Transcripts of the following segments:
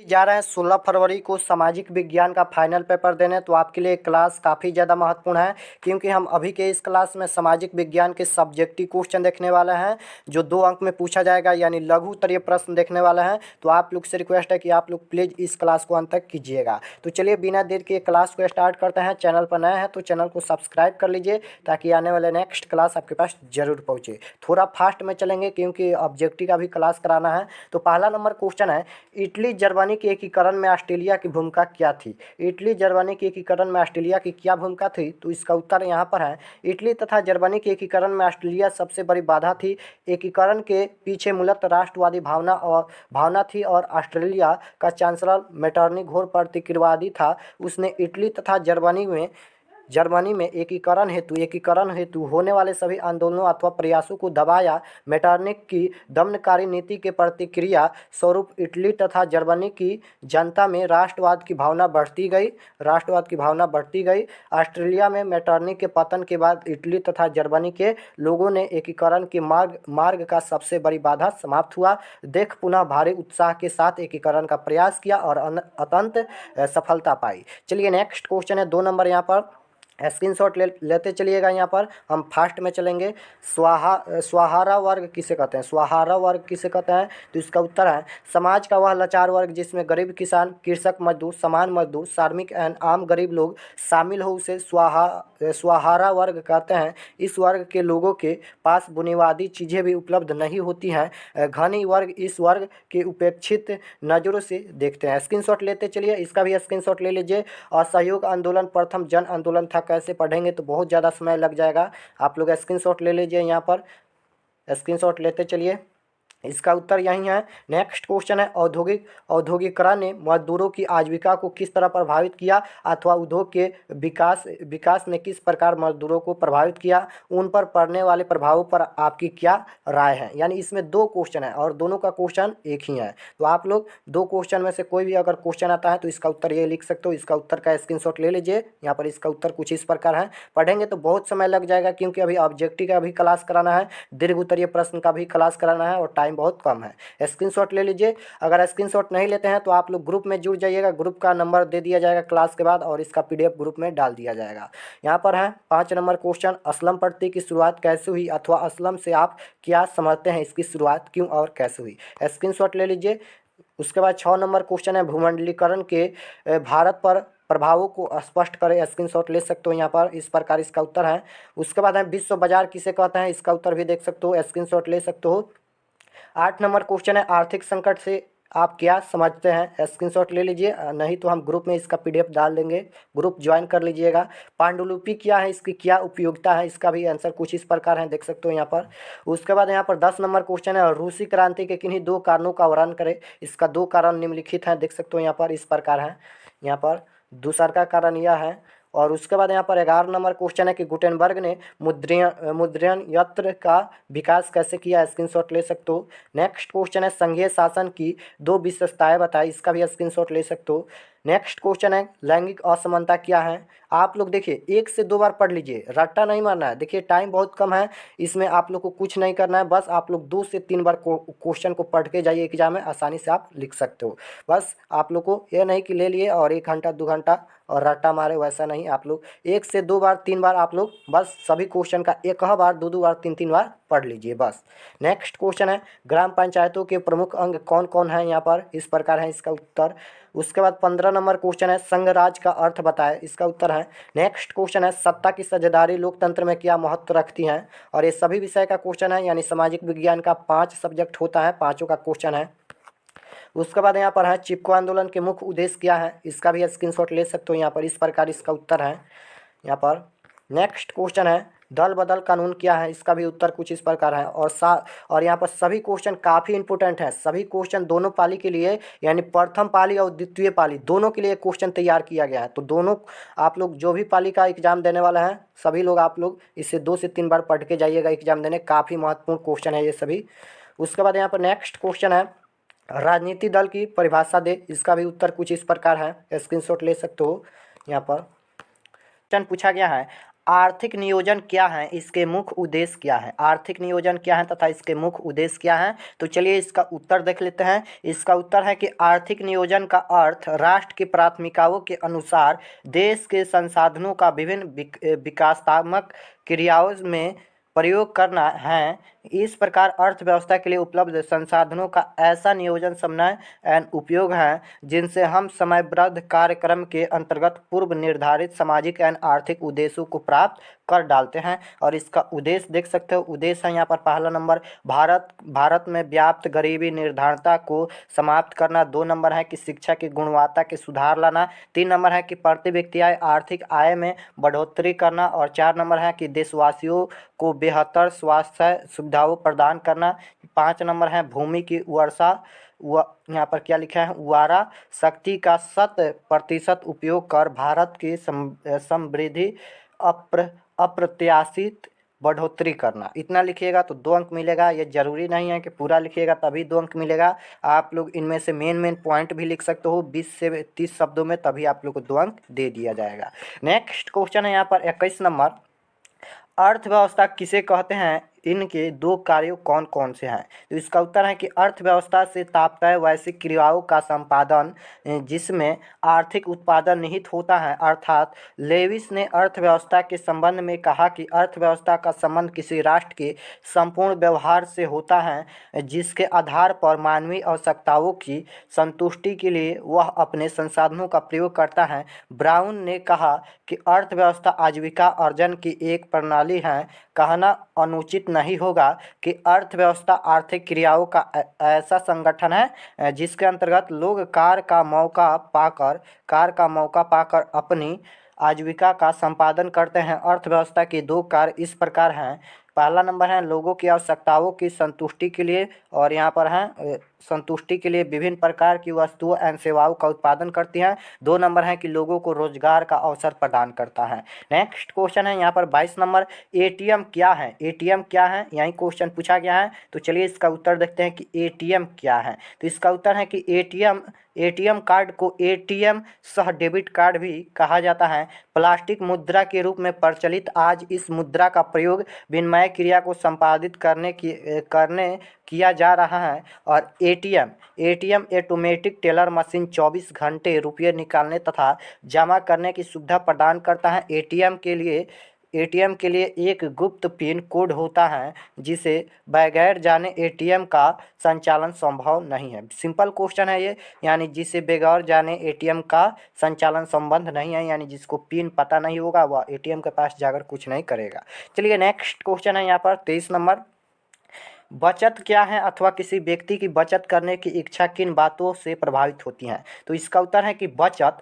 जा रहे हैं 16 फरवरी को सामाजिक विज्ञान का फाइनल पेपर देने। तो आपके लिए क्लास काफ़ी ज़्यादा महत्वपूर्ण है, क्योंकि हम अभी के इस क्लास में सामाजिक विज्ञान के सब्जेक्टिव क्वेश्चन देखने वाले हैं जो 2 अंक में पूछा जाएगा, यानी लघु उत्तरीय प्रश्न देखने वाले हैं। तो आप लोग से रिक्वेस्ट है कि आप लोग प्लीज़ इस क्लास को अंत तक कीजिएगा। तो चलिए बिना देर के क्लास को स्टार्ट करते हैं। चैनल पर नए हैं तो चैनल को सब्सक्राइब कर लीजिए, ताकि आने वाले नेक्स्ट क्लास आपके पास जरूर पहुँचे। थोड़ा फास्ट में चलेंगे क्योंकि ऑब्जेक्टिव का भी क्लास कराना है। तो पहला नंबर क्वेश्चन है, इटली जर्मनी के एकीकरण में ऑस्ट्रेलिया की भूमिका क्या थी? इटली जर्मनी के एकीकरण में ऑस्ट्रेलिया की क्या भूमिका थी? तो इसका उत्तर यहाँ पर है, इटली तथा जर्मनी के एकीकरण में ऑस्ट्रेलिया सबसे बड़ी बाधा थी। एकीकरण के पीछे मूलतः राष्ट्रवादी भावना थी और ऑस्ट्रेलिया का चांसलर मेटरनी घोर प्रतिक्रियावादी था। उसने इटली तथा जर्मनी में एकीकरण हेतु होने वाले सभी आंदोलनों अथवा प्रयासों को दबाया। मेटरनिख की दमनकारी नीति के प्रतिक्रिया स्वरूप इटली तथा जर्मनी की जनता में राष्ट्रवाद की भावना बढ़ती गई। ऑस्ट्रेलिया में मेटरनिख के पतन के बाद इटली तथा जर्मनी के लोगों ने एकीकरण के मार्ग का सबसे बड़ी बाधा समाप्त हुआ देख पुनः भारी उत्साह के साथ एकीकरण का प्रयास किया और अत्यंत सफलता पाई। चलिए नेक्स्ट क्वेश्चन है 2 नंबर, यहाँ पर स्क्रीनशॉट लेते चलिएगा। यहाँ पर हम फास्ट में चलेंगे। स्वाहारा वर्ग किसे कहते हैं? स्वाहारा वर्ग किसे कहते हैं? तो इसका उत्तर है, समाज का वह लाचार वर्ग जिसमें गरीब किसान, कृषक, मजदूर, सामान्य मजदूर, श्रमिक एवं आम गरीब लोग शामिल हो उसे स्वाहारा वर्ग कहते हैं। इस वर्ग के लोगों के पास बुनियादी चीज़ें भी उपलब्ध नहीं होती हैं। धनी वर्ग इस वर्ग के उपेक्षित नज़रों से देखते हैं। स्क्रीनशॉट लेते चलिए, इसका भी स्क्रीनशॉट ले लीजिए। असहयोग आंदोलन प्रथम जन आंदोलन था। कैसे पढ़ेंगे तो बहुत ज़्यादा समय लग जाएगा। आप लोग स्क्रीनशॉट ले लीजिए, यहाँ पर स्क्रीनशॉट लेते चलिए। इसका उत्तर यही है। नेक्स्ट क्वेश्चन है, औद्योगिकरण ने मजदूरों की आजीविका को किस तरह प्रभावित किया अथवा उद्योग के विकास ने किस प्रकार मजदूरों को प्रभावित किया? उन पर पड़ने वाले प्रभावों पर आपकी क्या राय है? यानी इसमें 2 क्वेश्चन है और दोनों का क्वेश्चन एक ही है। तो आप लोग 2 क्वेश्चन में से कोई भी अगर क्वेश्चन आता है तो इसका उत्तर ये लिख सकते हो। इसका उत्तर का स्क्रीनशॉट ले लीजिए। यहाँ पर इसका उत्तर कुछ इस प्रकार है। पढ़ेंगे तो बहुत समय लग जाएगा, क्योंकि अभी ऑब्जेक्टिव का भी क्लास कराना है, दीर्घ उत्तरीय प्रश्न का भी क्लास कराना है और टाइम बहुत कम है। स्क्रीनशॉट ले लीजिए। अगर स्क्रीनशॉट नहीं लेते हैं तो आप लोग ग्रुप में जुड़ जाइएगा। ग्रुप का नंबर दे दिया जाएगा क्लास के बाद और इसका पीडीएफ ग्रुप में डाल दिया जाएगा। यहाँ पर है 5 नंबर क्वेश्चन, असलम प्रतीक की शुरुआत कैसे हुई अथवा असलम से आप क्या समझते हैं, इसकी शुरुआत क्यों और कैसे हुई? स्क्रीनशॉट ले लीजिए। उसके बाद 6 नंबर क्वेश्चन है, भूमंडलीकरण के भारत पर प्रभावों को स्पष्ट करें। स्क्रीनशॉट ले सकते हो यहाँ पर, इस प्रकार इसका उत्तर है। उसके बाद है, विश्व बाजार किसे कहते हैं? इसका उत्तर भी देख सकते हो, स्क्रीनशॉट ले सकते हो। 8 नंबर क्वेश्चन है, आर्थिक संकट से आप क्या समझते हैं? स्क्रीनशॉट ले लीजिए, नहीं तो हम ग्रुप में इसका पीडीएफ डाल देंगे, ग्रुप ज्वाइन कर लीजिएगा। पांडुलिपि क्या है, इसकी क्या उपयोगिता है? इसका भी आंसर कुछ इस प्रकार है, देख सकते हो यहाँ पर। उसके बाद यहाँ पर 10 नंबर क्वेश्चन है, रूसी क्रांति के किन्हीं 2 कारणों का वर्णन करें। इसका 2 कारण निम्नलिखित हैं, देख सकते हो यहाँ पर, इस प्रकार है। यहाँ पर दूसरा का कारण यह है। और उसके बाद यहाँ पर 11 नंबर क्वेश्चन है कि गुटेनबर्ग ने मुद्रण यंत्र का विकास कैसे किया? स्क्रीनशॉट ले सकते हो। नेक्स्ट क्वेश्चन है, संघीय शासन की 2 विशेषताएं बताइए। इसका भी स्क्रीनशॉट ले सकते हो। नेक्स्ट क्वेश्चन है, लैंगिक असमानता क्या है? आप लोग देखिए 1 से 2 बार पढ़ लीजिए, रट्टा नहीं मारना है। देखिए टाइम बहुत कम है, इसमें आप लोग को कुछ नहीं करना है, बस आप लोग 2 से 3 बार क्वेश्चन को पढ़ के जाइए, एग्जाम में आसानी से आप लिख सकते हो। बस आप लोग को ये नहीं कि ले लिए और 1 घंटा 2 घंटा और रट्टा मारे, वैसा नहीं। आप लोग 1 से 2 बार 3 बार आप लोग बस सभी क्वेश्चन का 1 बार 2 बार 3 बार पढ़ लीजिए बस। नेक्स्ट क्वेश्चन है, ग्राम पंचायतों के प्रमुख अंग कौन कौन है? यहाँ पर इस प्रकार है इसका उत्तर। उसके बाद 15 नंबर क्वेश्चन है, संघ राज का अर्थ बताएं। इसका उत्तर है। नेक्स्ट क्वेश्चन है, सत्ता की साझेदारी लोकतंत्र में क्या महत्व रखती हैं? और ये सभी विषय का क्वेश्चन है, यानी सामाजिक विज्ञान का 5 सब्जेक्ट होता है, पाँचों का क्वेश्चन है। उसके बाद यहाँ पर है, चिपको आंदोलन के मुख्य उद्देश्य क्या है? इसका भी स्क्रीनशॉट ले सकते हो यहाँ पर, इस प्रकार इसका उत्तर है यहाँ पर। नेक्स्ट क्वेश्चन है, दल बदल कानून क्या है? इसका भी उत्तर कुछ इस प्रकार है। और यहाँ पर सभी क्वेश्चन काफ़ी इंपॉर्टेंट हैं। सभी क्वेश्चन दोनों पाली के लिए, यानी प्रथम पाली और द्वितीय पाली दोनों के लिए क्वेश्चन तैयार किया गया है। तो दोनों आप लोग जो भी पाली का एग्जाम देने वाला है, सभी लोग आप लोग इसे 2 से 3 बार पढ़ के जाइएगा एग्जाम देने। काफ़ी महत्वपूर्ण क्वेश्चन है ये सभी। उसके बाद यहाँ पर नेक्स्ट क्वेश्चन है, राजनीति दल की परिभाषा दे। इसका भी उत्तर कुछ इस प्रकार है, स्क्रीनशॉट ले सकते हो यहाँ पर। क्वेश्चन पूछा गया है, आर्थिक नियोजन क्या है, इसके मुख्य उद्देश्य क्या है, आर्थिक नियोजन क्या है तथा इसके मुख्य उद्देश्य क्या है। तो चलिए इसका उत्तर देख लेते हैं। इसका उत्तर है कि आर्थिक नियोजन का अर्थ राष्ट्र की प्राथमिकताओं के अनुसार देश के संसाधनों का विभिन्न विकासात्मक क्रियाओं में प्रयोग करना है। इस प्रकार अर्थव्यवस्था के लिए उपलब्ध संसाधनों का ऐसा नियोजन, समन्वय एवं उपयोग है जिनसे हम समयबद्ध कार्यक्रम के अंतर्गत पूर्व निर्धारित सामाजिक एवं आर्थिक उद्देश्यों को प्राप्त कर डालते हैं। और इसका उद्देश्य देख सकते हो, उद्देश्य है यहाँ पर पहला नंबर भारत में व्याप्त गरीबी निर्धारता को समाप्त करना। 2 नंबर है कि शिक्षा की गुणवत्ता के सुधार लाना। 3 नंबर है कि प्रति व्यक्ति आर्थिक आय में बढ़ोतरी करना। और 4 नंबर है कि देशवासियों को बेहतर स्वास्थ्य सुविधाओं प्रदान करना। 5 नंबर है भूमि की वर्षा यहाँ पर क्या लिखा है, वारा शक्ति का 100% उपयोग कर भारत की समृद्धि अप्रत्याशित बढ़ोतरी करना। इतना लिखिएगा तो 2 अंक मिलेगा। ये जरूरी नहीं है कि पूरा लिखिएगा तभी 2 अंक मिलेगा। आप लोग इनमें से मेन पॉइंट भी लिख सकते हो 20 से 30 शब्दों में, तभी आप लोग को 2 अंक दे दिया जाएगा। नेक्स्ट क्वेश्चन है यहाँ पर 21 नंबर, अर्थव्यवस्था किसे कहते हैं, इनके 2 कार्य कौन कौन से हैं। तो इसका उत्तर है कि अर्थव्यवस्था से तात्पर्य वैश्विक क्रियाओं का संपादन जिसमें आर्थिक उत्पादन निहित होता है। अर्थात लेविस ने अर्थव्यवस्था के संबंध में कहा कि अर्थव्यवस्था का संबंध किसी राष्ट्र के संपूर्ण व्यवहार से होता है जिसके आधार पर मानवीय आवश्यकताओं की संतुष्टि के लिए वह अपने संसाधनों का प्रयोग करता है। ब्राउन ने कहा कि अर्थव्यवस्था आजीविका अर्जन की एक प्रणाली है। कहना अनुचित नहीं होगा कि अर्थव्यवस्था आर्थिक क्रियाओं का ऐसा संगठन है जिसके अंतर्गत लोग कार्य का मौका पाकर अपनी आजीविका का संपादन करते हैं। अर्थव्यवस्था के 2 कार्य इस प्रकार हैं। पहला नंबर है लोगों की आवश्यकताओं की संतुष्टि के लिए, और यहाँ पर है संतुष्टि के लिए विभिन्न प्रकार की वस्तुओं एवं सेवाओं का उत्पादन करती हैं। 2 नंबर है कि लोगों को रोजगार का अवसर प्रदान करता है। नेक्स्ट क्वेश्चन है यहाँ पर 22 नंबर, एटीएम क्या है, एटीएम क्या है, यही क्वेश्चन पूछा गया है। तो चलिए इसका उत्तर देखते हैं कि एटीएम क्या है। तो इसका उत्तर है कि एटीएम कार्ड को एटीएम सह डेबिट कार्ड भी कहा जाता है। प्लास्टिक मुद्रा के रूप में प्रचलित आज इस मुद्रा का प्रयोग विनिमय क्रिया को संपादित करने किया जा रहा है। और एटीएम ऑटोमेटिक टेलर मशीन 24 घंटे रुपये निकालने तथा जमा करने की सुविधा प्रदान करता है। एटीएम के लिए एक गुप्त पिन कोड होता है जिसे बगैर जाने एटीएम का संचालन संभव नहीं है। सिंपल क्वेश्चन है ये, यानी जिसे बगैर जाने एटीएम का संचालन संबंध नहीं है, यानी जिसको पिन पता नहीं होगा वह एटीएम के पास जाकर कुछ नहीं करेगा। चलिए नेक्स्ट क्वेश्चन है यहाँ पर 23 नंबर, बचत क्या है अथवा किसी व्यक्ति की बचत करने की इच्छा किन बातों से प्रभावित होती है। तो इसका उत्तर है कि बचत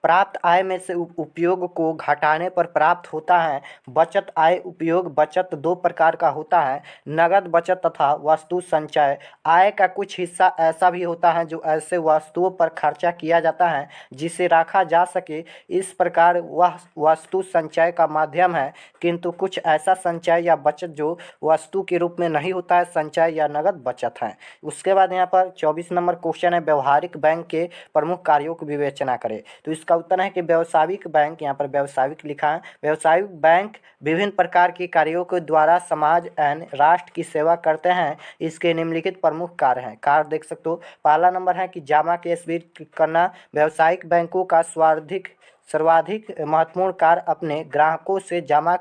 प्राप्त आय में से उपयोग को घटाने पर प्राप्त होता है। बचत आय उपयोग बचत 2 प्रकार का होता है, नगद बचत तथा वस्तु संचय। आय का कुछ हिस्सा ऐसा भी होता है जो ऐसे वस्तुओं पर खर्चा किया जाता है जिसे रखा जा सके, इस प्रकार वह वस्तु संचय का माध्यम है। किंतु कुछ ऐसा संचय या बचत जो वस्तु के रूप में नहीं होता है, संचय या नगद बचत है। उसके बाद यहाँ पर 24 नंबर क्वेश्चन है, व्यवहारिक बैंक के प्रमुख कार्यों की विवेचना करें। तो इसका उत्तर है कि व्यावसायिक बैंक, यहाँ पर व्यावसायिक लिखा है, व्यावसायिक बैंक विभिन्न प्रकार के कार्यों के द्वारा समाज एवं राष्ट्र की सेवा करते हैं। इसके निम्नलिखित प्रमुख कार्य हैं, कार्य देख सकते हो। पहला नंबर है कि जमा के स्वीकृत करना। व्यावसायिक बैंकों का सर्वाधिक महत्वपूर्ण कार्य अपने ग्राहकों से जमा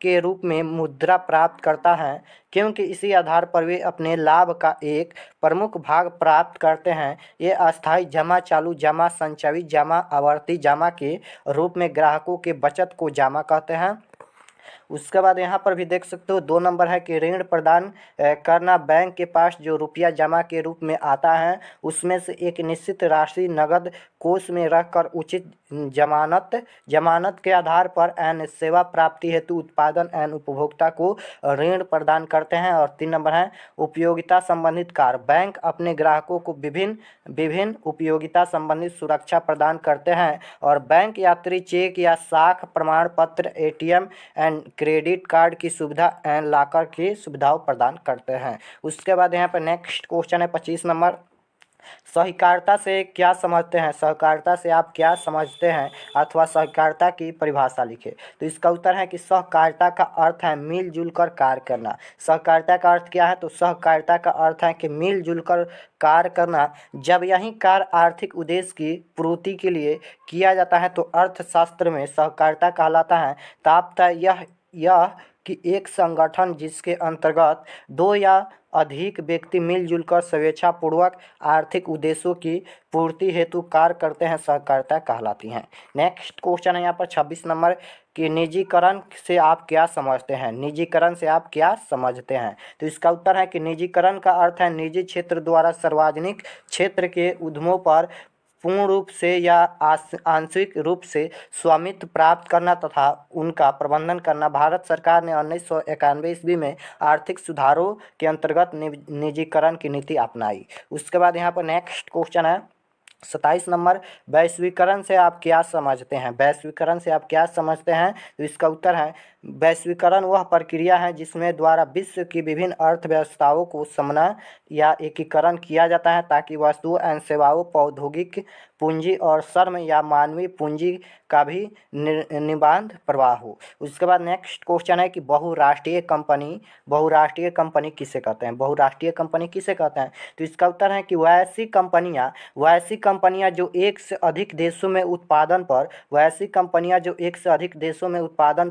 के रूप में मुद्रा प्राप्त करता है, क्योंकि इसी आधार पर वे अपने लाभ का एक प्रमुख भाग प्राप्त करते हैं। ये अस्थायी जमा, चालू जमा, संचयी जमा, आवर्ती जमा के रूप में ग्राहकों के बचत को जमा कहते हैं। उसके बाद यहाँ पर भी देख सकते हो 2 नंबर है कि ऋण प्रदान करना। बैंक के पास जो रुपया जमा के रूप में आता है उसमें से एक निश्चित राशि नगद कोष में रखकर उचित जमानत के आधार पर एवं सेवा प्राप्ति हेतु उत्पादन एवं उपभोक्ता को ऋण प्रदान करते हैं। और 3 नंबर है उपयोगिता संबंधित कार्य। बैंक अपने ग्राहकों को विभिन्न उपयोगिता संबंधित सुरक्षा प्रदान करते हैं और बैंक यात्री चेक या साख प्रमाण पत्र, एटीएम एंड क्रेडिट कार्ड की सुविधा एंड लॉकर की सुविधाओं प्रदान करते हैं। उसके बाद यहाँ पर नेक्स्ट क्वेश्चन है 25 नंबर, सहकारिता से क्या समझते हैं? सहकारिता से आप क्या समझते हैं अथवा सहकारिता की परिभाषा लिखें। तो इसका उत्तर है कि सहकारिता का अर्थ है मिलजुल कर कार्य करना। सहकारिता का अर्थ क्या है? तो सहकारिता का अर्थ है कि मिलजुल कर कार्य करना। जब यही कार्य आर्थिक उद्देश्य की पूर्ति के लिए किया जाता है तो अर्थशास्त्र में सहकारिता कहलाता है। तात्पर्य यह कि एक संगठन जिसके अंतर्गत दो या अधिक व्यक्ति मिलजुल कर स्वेच्छापूर्वक आर्थिक उद्देश्यों की पूर्ति हेतु कार्य करते हैं, सहकारिता कहलाती हैं। नेक्स्ट क्वेश्चन है यहाँ पर 26 नंबर कि निजीकरण से आप क्या समझते हैं? निजीकरण से आप क्या समझते हैं? तो इसका उत्तर है कि निजीकरण का अर्थ है निजी क्षेत्र द्वारा सार्वजनिक क्षेत्र के उद्यमों पर पूर्ण रूप से या आंशिक रूप से स्वामित्व प्राप्त करना तथा उनका प्रबंधन करना। भारत सरकार ने 1991 ईस्वी में आर्थिक सुधारों के अंतर्गत निजीकरण की नीति अपनाई। उसके बाद यहाँ पर नेक्स्ट क्वेश्चन है 27 नंबर, वैश्वीकरण से आप क्या समझते हैं? वैश्वीकरण से आप क्या समझते हैं? तो इसका उत्तर है वैश्वीकरण वह प्रक्रिया है जिसमें द्वारा विश्व की विभिन्न अर्थव्यवस्थाओं को समन्वय या एकीकरण किया जाता है ताकि वस्तुओं एवं सेवाओं, प्रौद्योगिक पूंजी और श्रम या मानवीय पूंजी का भी निर्बाध प्रवाह हो। उसके बाद नेक्स्ट क्वेश्चन है कि बहुराष्ट्रीय कंपनी किसे कहते हैं? बहुराष्ट्रीय कंपनी किसे कहते हैं? तो इसका उत्तर है कि वैश्विक कंपनियां जो एक से अधिक देशों में उत्पादन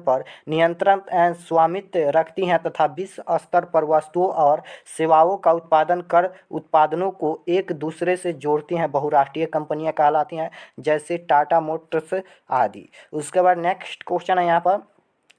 पर नियंत्रण एवं स्वामित्व रखती हैं तथा विश्व स्तर पर वस्तुओं और सेवाओं का उत्पादन कर उत्पादनों को एक दूसरे से जोड़ती हैं, बहुराष्ट्रीय कंपनियां कहलाती हैं, जैसे टाटा मोटर्स आदि। उसके बाद नेक्स्ट क्वेश्चन है यहाँ पर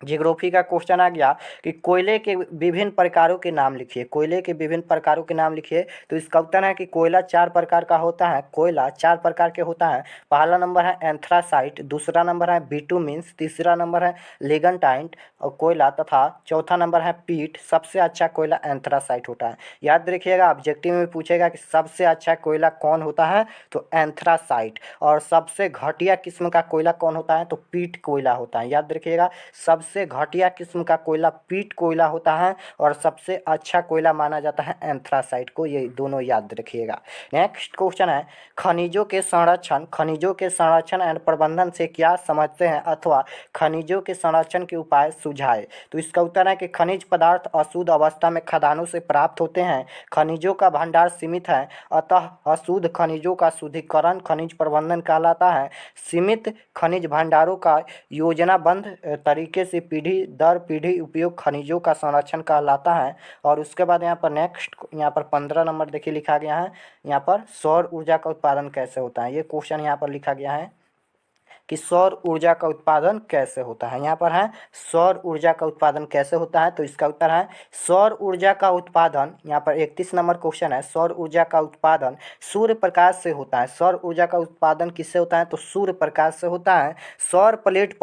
जियोग्राफी का क्वेश्चन आ गया कि कोयले के विभिन्न प्रकारों के नाम लिखिए। कोयले के विभिन्न प्रकारों के नाम लिखिए। तो इसका उत्तर है कि कोयला 4 प्रकार का होता है। कोयला 4 प्रकार के होता है। पहला नंबर है एंथ्रासाइट, दूसरा नंबर है बिटुमिन्स, तीसरा नंबर है लिग्नाइट और कोयला तथा चौथा नंबर है पीट। सबसे अच्छा कोयला एंथ्रासाइट होता है। याद रखिएगा, ऑब्जेक्टिव में पूछेगा कि सबसे अच्छा कोयला कौन होता है, तो एंथ्रासाइट। और सबसे घटिया किस्म का कोयला कौन होता है, तो पीट कोयला होता है। याद रखिएगा, सबसे घटिया किस्म का कोयला पीट कोयला होता है और सबसे अच्छा कोयला माना जाता है एंथ्रासाइट को। ये दोनों याद रखिएगा। नेक्स्ट क्वेश्चन है खनिजों के संरक्षण एवं प्रबंधन से क्या समझते हैं अथवा खनिजों के संरक्षण के उपाय सुझाए। तो इसका उत्तर है कि खनिज पदार्थ अशुद्ध अवस्था में खदानों से प्राप्त होते हैं। खनिजों का भंडार सीमित है, अतः अशुद्ध खनिजों का शुद्धिकरण खनिज प्रबंधन कहलाता है। सीमित खनिज भंडारों का योजनाबद्ध तरीके से पीढ़ी दर पीढ़ी उपयोग खनिजों का संरक्षण कहलाता है। और उसके बाद यहाँ पर 15 नंबर देखिए लिखा गया है, यहाँ पर सौर ऊर्जा का उत्पादन कैसे होता है। ये क्वेश्चन यहाँ पर लिखा गया है कि सौर ऊर्जा का उत्पादन कैसे होता है। यहाँ पर है सौर ऊर्जा का उत्पादन कैसे होता है। तो इसका उत्तर है सौर ऊर्जा का उत्पादन, यहाँ पर 31 नंबर क्वेश्चन है, सौर ऊर्जा का उत्पादन सूर्य प्रकाश से होता है। सौर ऊर्जा का उत्पादन किससे होता है, तो सूर्य प्रकाश से होता है। सौर प्लेट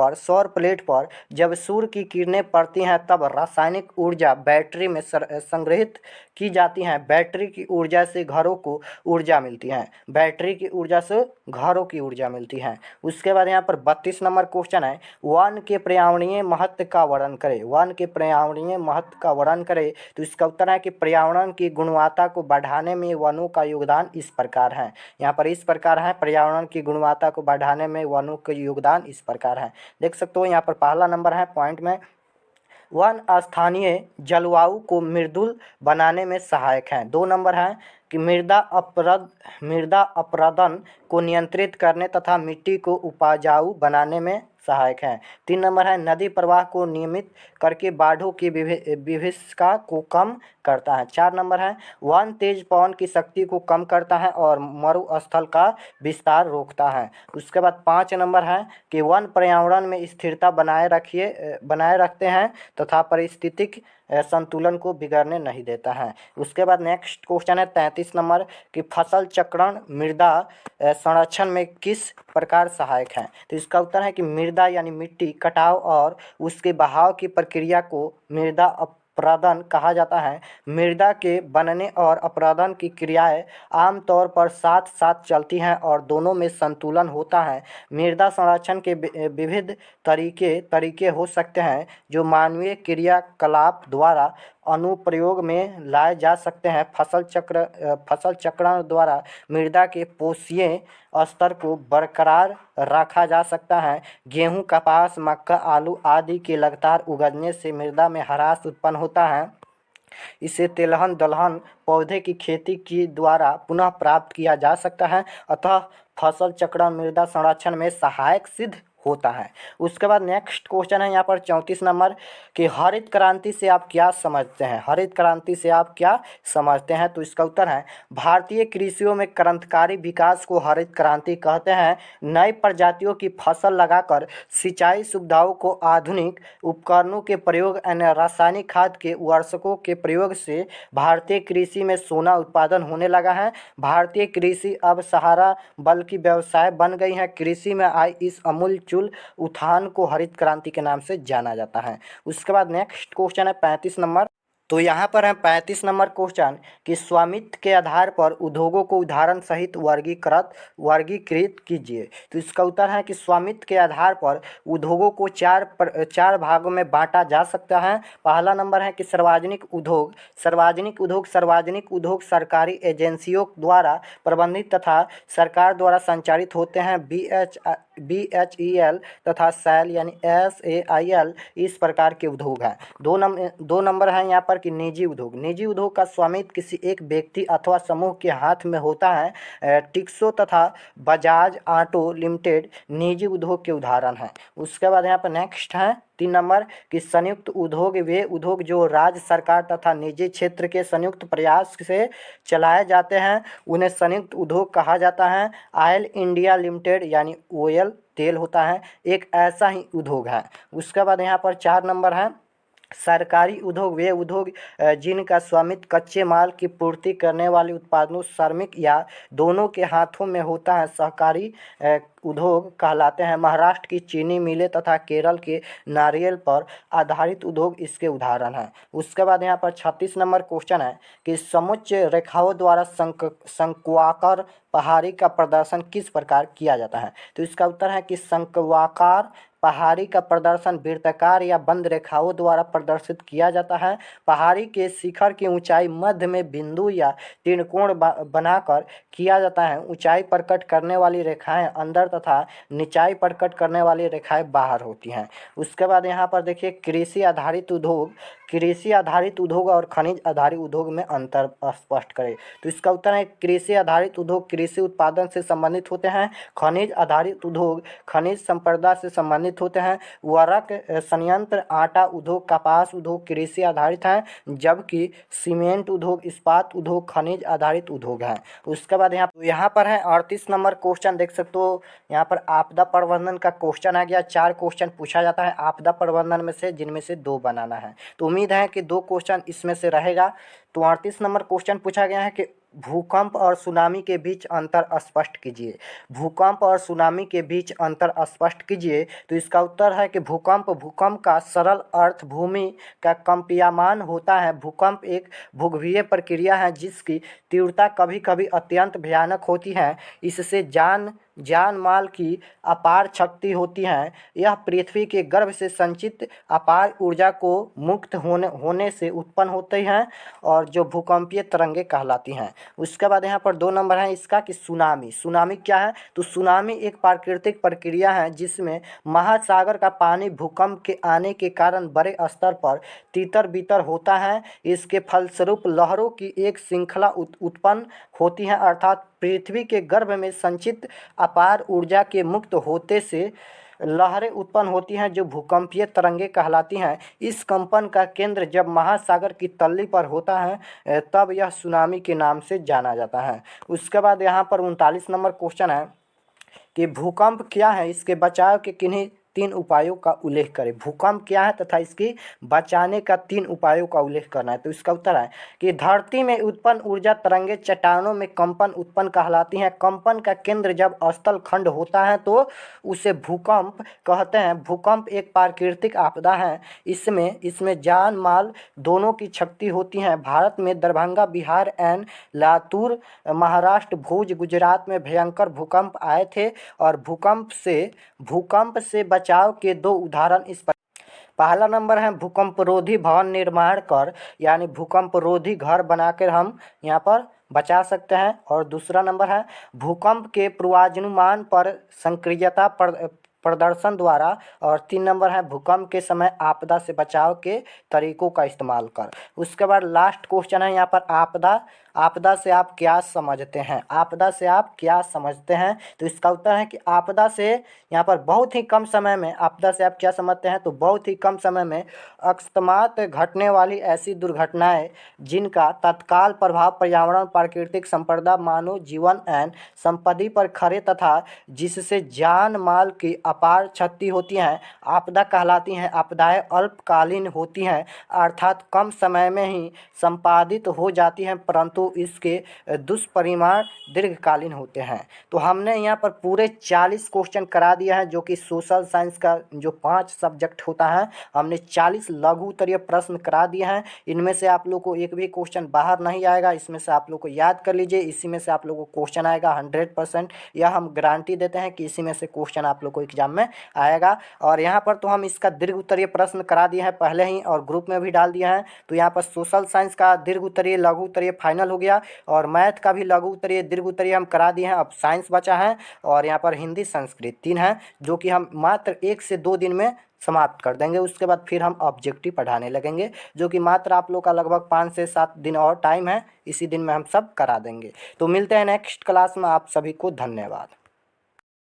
पर जब सूर्य की किरणें पड़ती हैं तब रासायनिक ऊर्जा बैटरी में संग्रहित की जाती हैं। बैटरी की ऊर्जा से घरों को ऊर्जा मिलती है। बैटरी की ऊर्जा से घरों की ऊर्जा मिलती है। उसके बाद यहाँ पर 32 नंबर क्वेश्चन है वन के पर्यावरणीय महत्व का वर्णन करें। वन के पर्यावरणीय महत्व का वर्णन करें। तो इसका उत्तर है कि पर्यावरण की गुणवत्ता को बढ़ाने में वनों का योगदान इस प्रकार है। यहाँ पर इस प्रकार है, पर्यावरण की गुणवत्ता को बढ़ाने में वनों का योगदान इस प्रकार है। देख सकते हो यहाँ पर पहला नंबर है पॉइंट में, वन स्थानीय जलवायु को मृदुल बनाने में सहायक हैं। 2 नंबर है कि मृदा अपरदन को नियंत्रित करने तथा मिट्टी को उपजाऊ बनाने में सहायक हैं। 3 नंबर है नदी प्रवाह को नियमित करके बाढ़ों की विभीषिका को कम करता है। 4 नंबर है वन तेज पवन की शक्ति को कम करता है और मरुस्थल का विस्तार रोकता है। उसके बाद 5 नंबर है कि वन पर्यावरण में स्थिरता बनाए रखते हैं तथा पारिस्थितिक संतुलन को बिगड़ने नहीं देता है। उसके बाद नेक्स्ट क्वेश्चन है 33 नंबर कि फसल चक्रण मृदा संरक्षण में किस प्रकार सहायक है। तो इसका उत्तर है कि मृदा यानी मिट्टी कटाव और उसके बहाव की प्रक्रिया को मृदा अपरदन कहा जाता है। मृदा के बनने और अपरदन की क्रियाएं आमतौर पर साथ साथ चलती हैं और दोनों में संतुलन होता है। मृदा संरक्षण के विविध तरीके हो सकते हैं जो मानवीय क्रियाकलाप द्वारा अनुप्रयोग में लाए जा सकते हैं। फसल चक्रण द्वारा मृदा के पोषकीय स्तर को बरकरार रखा जा सकता है। गेहूँ, कपास, मक्का, आलू आदि के लगातार उगने से मृदा में ह्रास उत्पन्न होता है। इसे तिलहन दलहन पौधे की खेती के द्वारा पुनः प्राप्त किया जा सकता है। अतः फसल चक्रण मृदा संरक्षण में सहायक सिद्ध होता है। उसके बाद नेक्स्ट क्वेश्चन है यहाँ पर 34 नंबर कि हरित क्रांति से आप क्या समझते हैं। हरित क्रांति से आप क्या समझते हैं? तो इसका उत्तर है भारतीय कृषियों में क्रांतिकारी विकास को हरित क्रांति कहते हैं। नई प्रजातियों की फसल लगाकर सिंचाई सुविधाओं को आधुनिक उपकरणों के प्रयोग अन्य रासायनिक खाद के उर्वरकों के प्रयोग से भारतीय कृषि में सोना उत्पादन होने लगा है। भारतीय कृषि अब सहारा बल की व्यवसाय बन गई है। कृषि में आई इस अमूलचूल उत्थान को हरित क्रांति के नाम से जाना जाता है। उसके बाद नेक्स्ट क्वेश्चन है 35 नंबर। तो यहाँ पर है 35 नंबर क्वेश्चन कि स्वामित्व के आधार पर उद्योगों को उदाहरण सहित वर्गीकृत कीजिए। तो इसका उत्तर है कि स्वामित्व के आधार पर उद्योगों को चार भागों में बांटा जा सकता है। पहला नंबर है कि सार्वजनिक उद्योग सरकारी एजेंसियों द्वारा प्रबंधित तथा सरकार द्वारा संचालित होते हैं। BHEL तथा SAIL यानी SAIL इस प्रकार के उद्योग हैं। दो नंबर है यहाँ पर कि निजी उद्योग का स्वामित्व किसी एक व्यक्ति अथवा समूह के हाथ में होता है। टिक्सो तथा बजाज ऑटो लिमिटेड निजी उद्योग के उदाहरण हैं। उसके बाद यहाँ पर नेक्स्ट है 3 नंबर कि संयुक्त उद्योग वे उद्योग जो राज्य सरकार तथा निजी क्षेत्र के संयुक्त प्रयास से चलाए जाते हैं उन्हें संयुक्त उद्योग कहा जाता है। ऑयल इंडिया लिमिटेड यानी OL तेल होता है एक ऐसा ही उद्योग है। उसके बाद यहाँ पर 4 नंबर है सरकारी उद्योग वे उद्योग जिनका स्वामित्व कच्चे माल की पूर्ति करने वाले उत्पादनों श्रमिक या दोनों के हाथों में होता है सहकारी उद्योग कहलाते हैं। महाराष्ट्र की चीनी मिलें तथा केरल के नारियल पर आधारित उद्योग इसके उदाहरण हैं। उसके बाद यहाँ पर 36 नंबर क्वेश्चन है कि समुच्च रेखाओं द्वारा शंक्वाकार पहाड़ी का प्रदर्शन किस प्रकार किया जाता है। तो इसका उत्तर है कि शंक्वाकार पहाड़ी का प्रदर्शन वृत्ताकार या बंद रेखाओं द्वारा प्रदर्शित किया जाता है। पहाड़ी के शिखर की ऊंचाई मध्य में बिंदु या त्रिकोण बनाकर किया जाता है। ऊंचाई प्रकट करने वाली रेखाएं अंदर तथा निचाई प्रकट करने वाली रेखाएं बाहर होती हैं। उसके बाद यहाँ पर देखिए कृषि आधारित उद्योग और खनिज आधारित उद्योग में अंतर स्पष्ट करें। तो इसका उत्तर है कृषि आधारित उद्योग कृषि उत्पादन से संबंधित होते हैं। खनिज आधारित उद्योग खनिज संपदा से संबंधित होते हैं। उर्वरक संयंत्र आटा उद्योग कपास उद्योग कृषि आधारित हैं, जबकि सीमेंट उद्योग इस्पात उद्योग खनिज आधारित उद्योग हैं। उसके बाद यहाँ पर है 38 नंबर क्वेश्चन देख सकते हो। यहाँ पर आपदा प्रबंधन का क्वेश्चन आ गया। 4 क्वेश्चन पूछा जाता है आपदा प्रबंधन में से, जिनमें से 2 बनाना है। तो उम्मीद है कि 2 क्वेश्चन इसमें से रहेगा। तो 38 नंबर क्वेश्चन पूछा गया है कि भूकंप और सुनामी के बीच अंतर स्पष्ट कीजिए। भूकंप और सुनामी के बीच अंतर स्पष्ट कीजिए। तो इसका उत्तर है कि भूकंप का सरल अर्थ भूमि का कंपयमान होता है। भूकंप एक भूगर्भीय प्रक्रिया है जिसकी तीव्रता कभी कभी अत्यंत भयानक होती है। इससे जान माल की अपार शक्ति होती है। यह पृथ्वी के गर्भ से संचित अपार ऊर्जा को मुक्त होने से उत्पन्न होती हैं और जो भूकंपीय तरंगें कहलाती हैं। उसके बाद यहाँ पर 2 नंबर है इसका कि सुनामी क्या है। तो सुनामी एक प्राकृतिक प्रक्रिया है जिसमें महासागर का पानी भूकंप के आने के कारण बड़े स्तर पर तितर बितर होता है। इसके फलस्वरूप लहरों की एक श्रृंखला उत्पन्न होती है, अर्थात पृथ्वी के गर्भ में संचित अपार ऊर्जा के मुक्त होते से लहरें उत्पन्न होती हैं जो भूकंपीय तरंगें कहलाती हैं। इस कंपन का केंद्र जब महासागर की तल्ली पर होता है तब यह सुनामी के नाम से जाना जाता है। उसके बाद यहाँ पर 39 नंबर क्वेश्चन है कि भूकंप क्या है, इसके बचाव के किन्हीं 3 उपायों का उल्लेख करें। भूकंप क्या है तथा इसकी बचाने का 3 उपायों का उल्लेख करना है। तो इसका उत्तर है कि धरती में उत्पन्न ऊर्जा तरंगें चट्टानों में कंपन उत्पन्न कहलाती हैं। कंपन का केंद्र जब स्थल खंड होता है तो उसे भूकंप कहते हैं। भूकंप एक प्राकृतिक आपदा है। इसमें जान माल दोनों की क्षति होती है। भारत में दरभंगा बिहार एवं लातूर महाराष्ट्र भुज गुजरात में भयंकर भूकंप आए थे और भूकंप से बचाव के 2 उदाहरण इस पहला नंबर है भूकंपरोधी भवन निर्माण कर, यानी भूकंपरोधी घर बनाकर हम यहाँ पर बचा सकते हैं। और दूसरा नंबर है भूकंप के पूर्वानुमान पर सक्रियता प्रदर्शन द्वारा। और 3 नंबर है भूकंप के समय आपदा से बचाव के तरीकों का इस्तेमाल कर। उसके बाद लास्ट क्वेश्चन है यहाँ पर आपदा। आपदा से आप क्या समझते हैं? आपदा से आप क्या समझते हैं? तो इसका उत्तर है कि आपदा से यहाँ पर बहुत ही कम समय में, आपदा से आप क्या समझते हैं? तो बहुत ही कम समय में अकस्मात घटने वाली ऐसी दुर्घटनाएं जिनका तत्काल प्रभाव पर्यावरण, प्राकृतिक संपदा, मानव जीवन एवं संपत्ति पर खड़े तथा जिससे जान माल की अपार क्षति होती हैं, आपदा कहलाती हैं। आपदाएं अल्पकालीन होती हैं, अर्थात कम समय में ही संपादित हो जाती हैं, परंतु इसके दुष्परिणाम दीर्घकालीन होते हैं। तो हमने यहाँ पर पूरे 40 क्वेश्चन करा दिया है, जो कि सोशल साइंस का जो 5 सब्जेक्ट होता है, हमने 40 लघु उत्तरीय प्रश्न करा दिए हैं। इनमें से आप लोग को एक भी क्वेश्चन बाहर नहीं आएगा, इसमें से आप लोग को याद कर लीजिए। इसी में से आप लोग को क्वेश्चन आएगा 100%, यह हम गारंटी देते हैं कि इसी में से क्वेश्चन आप लोग को एग्जाम में आएगा। और यहाँ पर तो हम इसका दीर्घ उत्तरीय प्रश्न करा दिए हैं पहले ही, और ग्रुप में भी डाल दिया है। तो यहाँ पर सोशल साइंस का दीर्घ उत्तरीय लघु उत्तरीय फाइनल हो गया, और मैथ का भी लघु उत्तरीय दीर्घ उत्तरीय हम करा दिए हैं। अब साइंस बचा है, और यहाँ पर हिंदी संस्कृत 3 है, जो कि हम मात्र 1 से 2 दिन में समाप्त कर देंगे। उसके बाद फिर हम ऑब्जेक्टिव पढ़ाने लगेंगे, जो कि मात्र आप लोग का लगभग 5 से 7 दिन और टाइम है, इसी दिन में हम सब करा देंगे। तो मिलते हैं नेक्स्ट क्लास में। आप सभी को धन्यवाद।